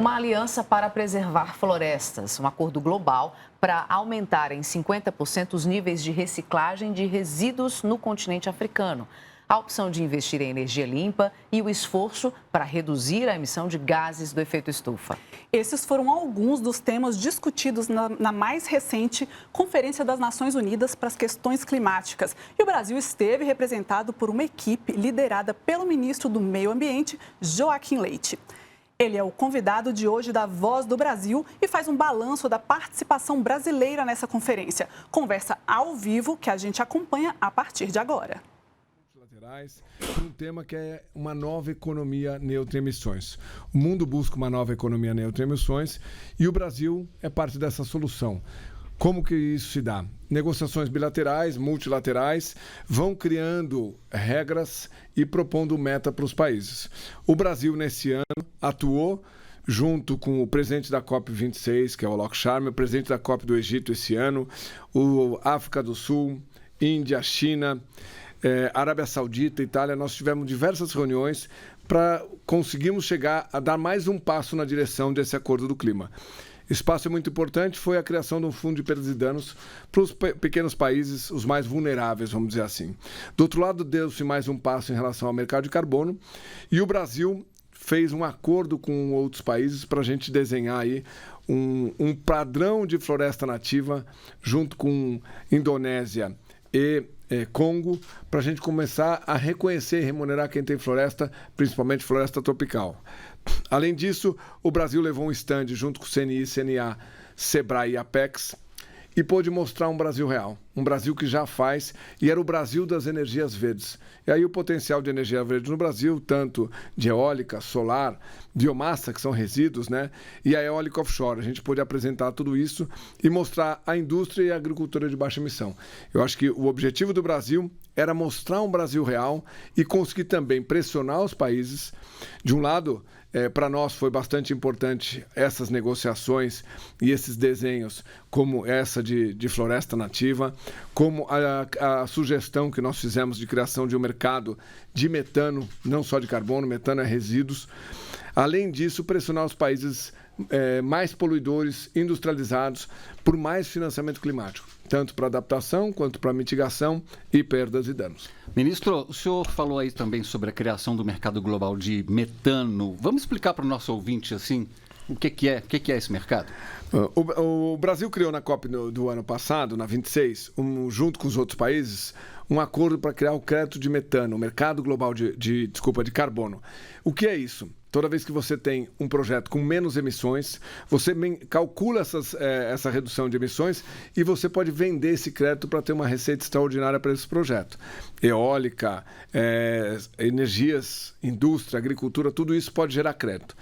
Uma aliança para preservar florestas, um acordo global para aumentar em 50% os níveis de reciclagem de resíduos no continente africano. A opção de investir em energia limpa e o esforço para reduzir a emissão de gases do efeito estufa. Esses foram alguns dos temas discutidos na mais recente Conferência das Nações Unidas para as Questões Climáticas. E o Brasil esteve representado por uma equipe liderada pelo ministro do Meio Ambiente, Joaquim Leite. Ele é o convidado de hoje da Voz do Brasil e faz um balanço da participação brasileira nessa conferência. Conversa ao vivo que a gente acompanha a partir de agora. Por um tema que é uma nova economia neutra em emissões. O mundo busca uma nova economia neutra em emissões e o Brasil é parte dessa solução. Como que isso se dá? Negociações bilaterais, multilaterais, vão criando regras e propondo meta para os países. O Brasil, nesse ano, atuou junto com o presidente da COP26, que é o Alok Sharma, o presidente da COP do Egito esse ano, o África do Sul, Índia, China, Arábia Saudita, Itália. Nós tivemos diversas reuniões para conseguirmos chegar a dar mais um passo na direção desse acordo do clima. Esse passo muito importante foi a criação de um fundo de perdas e danos para os pequenos países, os mais vulneráveis, vamos dizer assim. Do outro lado, deu-se mais um passo em relação ao mercado de carbono e o Brasil fez um acordo com outros países para a gente desenhar aí um padrão de floresta nativa junto com Indonésia e Congo, para a gente começar a reconhecer e remunerar quem tem floresta, principalmente floresta tropical. Além disso, o Brasil levou um stand junto com o CNI, CNA, SEBRAE e Apex e pôde mostrar um Brasil real, um Brasil que já faz, e era o Brasil das energias verdes. E aí o potencial de energia verde no Brasil, tanto de eólica, solar, biomassa, que são resíduos, né? E a eólica offshore. A gente pôde apresentar tudo isso e mostrar a indústria e a agricultura de baixa emissão. Eu acho que o objetivo do Brasil era mostrar um Brasil real e conseguir também pressionar os países. De um lado, para nós foi bastante importante essas negociações e esses desenhos, como essa de floresta nativa, como a sugestão que nós fizemos de criação de um mercado de metano, não só de carbono, metano é resíduos. Além disso, pressionar os países mais poluidores, industrializados, por mais financiamento climático, tanto para adaptação quanto para mitigação e perdas e danos. Ministro, o senhor falou aí também sobre a criação do mercado global de metano. Vamos explicar para o nosso ouvinte assim o que é esse mercado? O Brasil criou na COP do ano passado, na 26, junto com os outros países, um acordo para criar o crédito de metano, o mercado global de carbono. O que é isso? Toda vez que você tem um projeto com menos emissões, você calcula essa redução de emissões e você pode vender esse crédito para ter uma receita extraordinária para esse projeto. Eólica, energias, indústria, agricultura, tudo isso pode gerar crédito.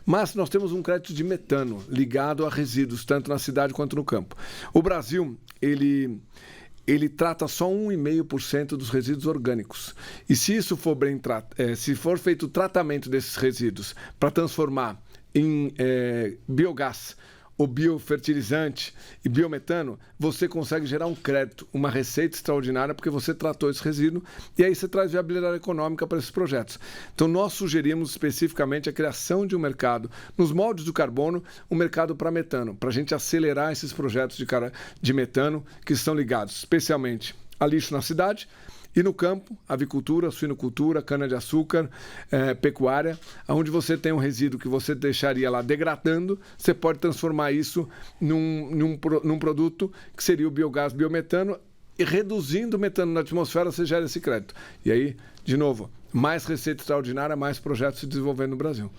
Mas nós temos um crédito de metano ligado a resíduos, tanto na cidade quanto no campo. O Brasil, ele trata só 1,5% dos resíduos orgânicos. E se isso for se for feito o tratamento desses resíduos para transformar em biogás, ou biofertilizante e biometano, você consegue gerar um crédito, uma receita extraordinária, porque você tratou esse resíduo e aí você traz viabilidade econômica para esses projetos. Então, nós sugerimos especificamente a criação de um mercado, nos moldes do carbono, um mercado para metano, para a gente acelerar esses projetos de metano que estão ligados especialmente a lixo na cidade, e no campo, avicultura, suinocultura, cana-de-açúcar, pecuária, onde você tem um resíduo que você deixaria lá degradando, você pode transformar isso num produto que seria o biogás biometano, e reduzindo o metano na atmosfera, você gera esse crédito. E aí, de novo, mais receita extraordinária, mais projetos se desenvolvendo no Brasil.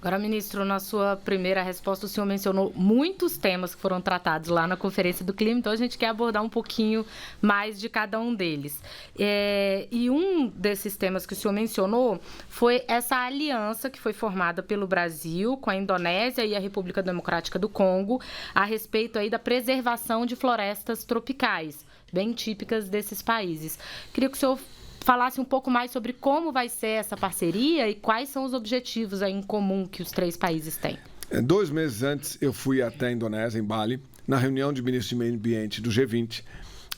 Agora, ministro, na sua primeira resposta, o senhor mencionou muitos temas que foram tratados lá na Conferência do Clima, então a gente quer abordar um pouquinho mais de cada um deles. E um desses temas que o senhor mencionou foi essa aliança que foi formada pelo Brasil com a Indonésia e a República Democrática do Congo a respeito aí da preservação de florestas tropicais, bem típicas desses países. Queria que o senhor falasse um pouco mais sobre como vai ser essa parceria e quais são os objetivos aí em comum que os três países têm. 2 meses antes, eu fui até a Indonésia, em Bali, na reunião de ministros de meio ambiente do G20,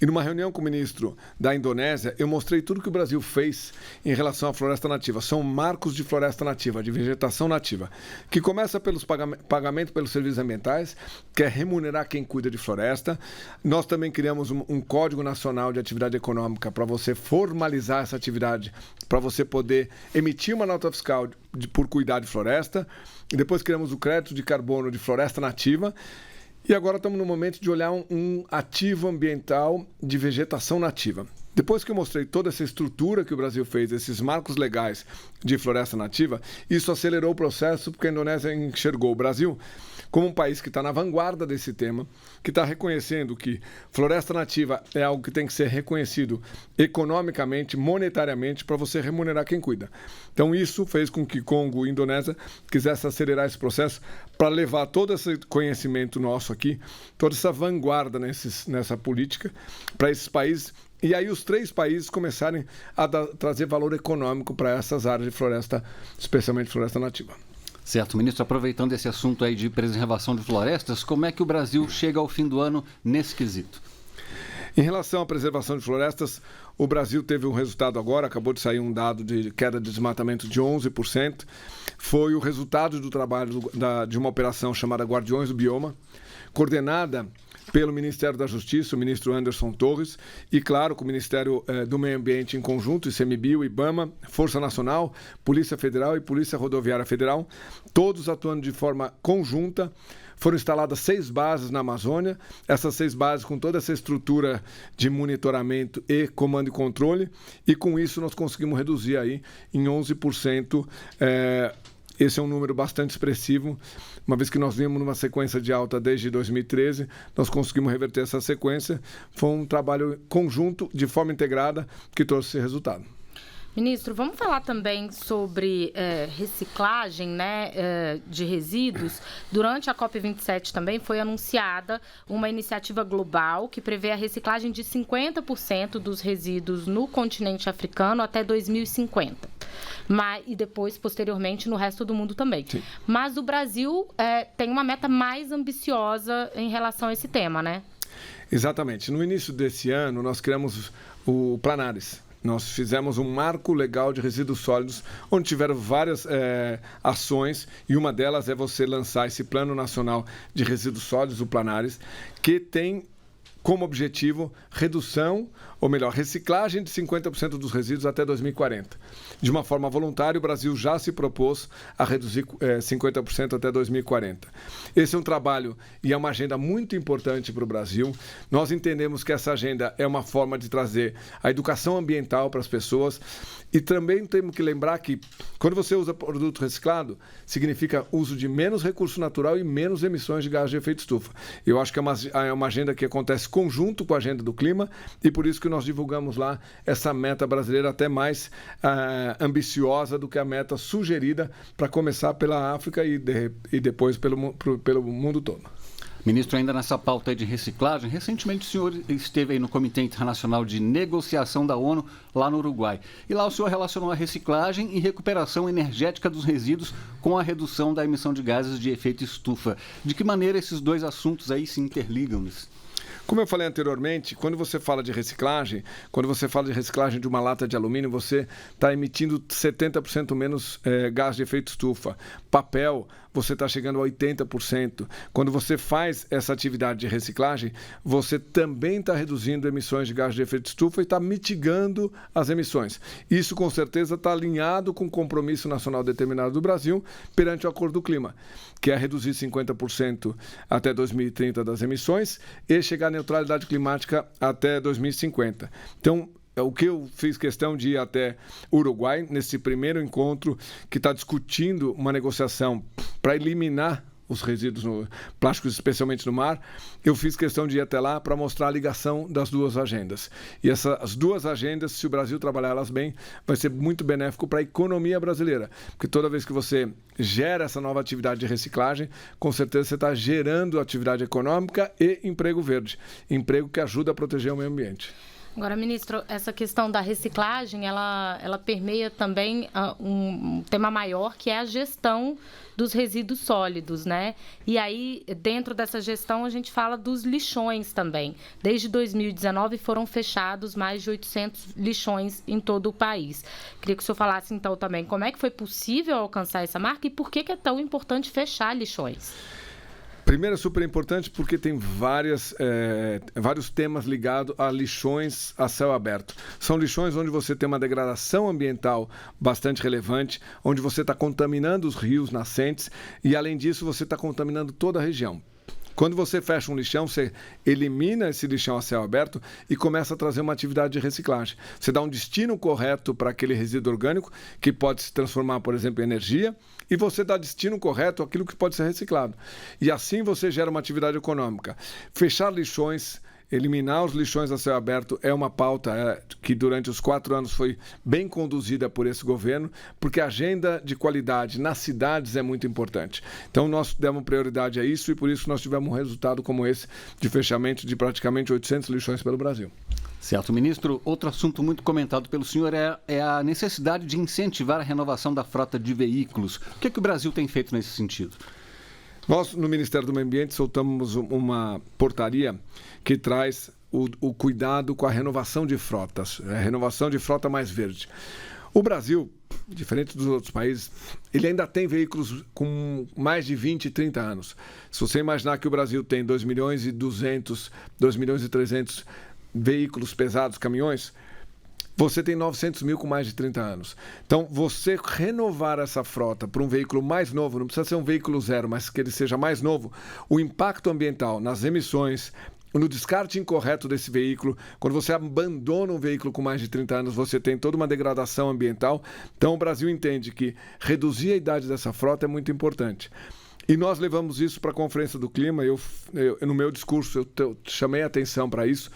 E numa reunião com o ministro da Indonésia, eu mostrei tudo que o Brasil fez em relação à floresta nativa. São marcos de floresta nativa, de vegetação nativa, que começa pelos pagamento pelos serviços ambientais, que é remunerar quem cuida de floresta. Nós também criamos um Código Nacional de Atividade Econômica para você formalizar essa atividade, para você poder emitir uma nota fiscal por cuidar de floresta. E depois criamos o crédito de carbono de floresta nativa. E agora estamos no momento de olhar um ativo ambiental de vegetação nativa. Depois que eu mostrei toda essa estrutura que o Brasil fez, esses marcos legais de floresta nativa, isso acelerou o processo porque a Indonésia enxergou o Brasil como um país que está na vanguarda desse tema, que está reconhecendo que floresta nativa é algo que tem que ser reconhecido economicamente, monetariamente, para você remunerar quem cuida. Então isso fez com que Congo e Indonésia quisessem acelerar esse processo para levar todo esse conhecimento nosso aqui, toda essa vanguarda nessa política para esses países. E aí os 3 países começarem a trazer valor econômico para essas áreas de floresta, especialmente floresta nativa. Certo, ministro, aproveitando esse assunto aí de preservação de florestas, como é que o Brasil chega ao fim do ano nesse quesito? Em relação à preservação de florestas, o Brasil teve um resultado agora, acabou de sair um dado de queda de desmatamento de 11%. Foi o resultado do trabalho de uma operação chamada Guardiões do Bioma, coordenada pelo Ministério da Justiça, o ministro Anderson Torres, e, claro, com o Ministério do Meio Ambiente em conjunto, ICMBio, IBAMA, Força Nacional, Polícia Federal e Polícia Rodoviária Federal, todos atuando de forma conjunta. Foram instaladas 6 bases na Amazônia, essas 6 bases com toda essa estrutura de monitoramento e comando e controle, e com isso nós conseguimos reduzir aí em 11%. Esse é um número bastante expressivo, uma vez que nós vimos numa sequência de alta desde 2013, nós conseguimos reverter essa sequência. Foi um trabalho conjunto, de forma integrada, que trouxe esse resultado. Ministro, vamos falar também sobre reciclagem, né, de resíduos. Durante a COP27 também foi anunciada uma iniciativa global que prevê a reciclagem de 50% dos resíduos no continente africano até 2050. E depois, posteriormente, no resto do mundo também. Sim. Mas o Brasil tem uma meta mais ambiciosa em relação a esse tema, né? Exatamente. No início desse ano, nós criamos o Planares. Nós fizemos um marco legal de resíduos sólidos, onde tiveram várias ações, e uma delas é você lançar esse Plano Nacional de Resíduos Sólidos, o Planares, que tem como objetivo redução, ou melhor, reciclagem de 50% dos resíduos até 2040. De uma forma voluntária, o Brasil já se propôs a reduzir 50% até 2040. Esse é um trabalho e é uma agenda muito importante para o Brasil. Nós entendemos que essa agenda é uma forma de trazer a educação ambiental para as pessoas, e também temos que lembrar que quando você usa produto reciclado, significa uso de menos recurso natural e menos emissões de gás de efeito estufa. Eu acho que é uma agenda que acontece conjunto com a agenda do clima, e por isso que nós divulgamos lá essa meta brasileira até mais ambiciosa do que a meta sugerida para começar pela África e depois pelo mundo todo. Ministro, ainda nessa pauta de reciclagem, recentemente o senhor esteve aí no Comitê Internacional de Negociação da ONU, lá no Uruguai. E lá o senhor relacionou a reciclagem e recuperação energética dos resíduos com a redução da emissão de gases de efeito estufa. De que maneira esses dois assuntos aí se interligam? Como eu falei anteriormente, quando você fala de reciclagem de uma lata de alumínio, você está emitindo 70% menos gás de efeito estufa. Papel, você está chegando a 80%. Quando você faz essa atividade de reciclagem, você também está reduzindo emissões de gás de efeito estufa e está mitigando as emissões. Isso, com certeza, está alinhado com o compromisso nacional determinado do Brasil perante o Acordo do Clima, que é reduzir 50% até 2030 das emissões e chegar à neutralidade climática até 2050. Então, o que eu fiz questão de ir até Uruguai, nesse primeiro encontro que está discutindo uma negociação para eliminar os resíduos plásticos, especialmente no mar, eu fiz questão de ir até lá para mostrar a ligação das duas agendas. E as duas agendas, se o Brasil trabalhar elas bem, vai ser muito benéfico para a economia brasileira. Porque toda vez que você gera essa nova atividade de reciclagem, com certeza você está gerando atividade econômica e emprego verde. Emprego que ajuda a proteger o meio ambiente. Agora, ministro, essa questão da reciclagem, ela permeia também um tema maior, que é a gestão dos resíduos sólidos, né? E aí, dentro dessa gestão, a gente fala dos lixões também. Desde 2019, foram fechados mais de 800 lixões em todo o país. Queria que o senhor falasse, então, também como é que foi possível alcançar essa marca e por que é tão importante fechar lixões? Primeiro, é super importante porque tem vários temas ligados a lixões a céu aberto. São lixões onde você tem uma degradação ambiental bastante relevante, onde você está contaminando os rios nascentes e, além disso, você está contaminando toda a região. Quando você fecha um lixão, você elimina esse lixão a céu aberto e começa a trazer uma atividade de reciclagem. Você dá um destino correto para aquele resíduo orgânico, que pode se transformar, por exemplo, em energia, e você dá destino correto àquilo que pode ser reciclado. E assim você gera uma atividade econômica. Fechar lixões, eliminar os lixões a céu aberto é uma pauta que durante os 4 anos foi bem conduzida por esse governo, porque a agenda de qualidade nas cidades é muito importante. Então nós demos prioridade a isso e por isso nós tivemos um resultado como esse de fechamento de praticamente 800 lixões pelo Brasil. Certo, ministro. Outro assunto muito comentado pelo senhor é a necessidade de incentivar a renovação da frota de veículos. O que o Brasil tem feito nesse sentido? Nós, no Ministério do Meio Ambiente, soltamos uma portaria que traz o cuidado com a renovação de frotas, a renovação de frota mais verde. O Brasil, diferente dos outros países, ele ainda tem veículos com mais de 20, 30 anos. Se você imaginar que o Brasil tem 2 milhões e 200, 2 milhões e 300 veículos pesados, caminhões, você tem 900 mil com mais de 30 anos. Então, você renovar essa frota para um veículo mais novo, não precisa ser um veículo zero, mas que ele seja mais novo, o impacto ambiental nas emissões, no descarte incorreto desse veículo, quando você abandona um veículo com mais de 30 anos, você tem toda uma degradação ambiental. Então, o Brasil entende que reduzir a idade dessa frota é muito importante. E nós levamos isso para a Conferência do Clima. Eu no meu discurso, eu chamei a atenção para isso,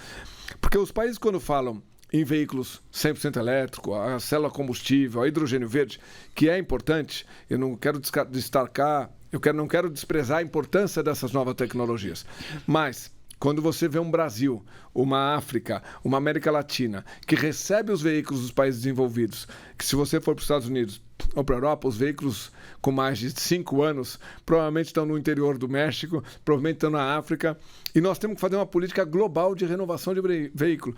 porque os países, quando falam em veículos 100% elétrico, a célula combustível, a hidrogênio verde, que é importante, eu não quero destacar, não quero desprezar a importância dessas novas tecnologias. Mas, quando você vê um Brasil, uma África, uma América Latina, que recebe os veículos dos países desenvolvidos, que se você for para os Estados Unidos ou para a Europa, os veículos com mais de 5 anos provavelmente estão no interior do México, provavelmente estão na África, e nós temos que fazer uma política global de renovação de veículo.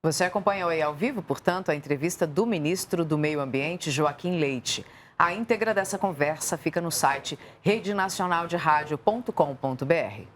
Você acompanhou aí ao vivo, portanto, a entrevista do ministro do Meio Ambiente, Joaquim Leite. A íntegra dessa conversa fica no site redenacionalderádio.com.br.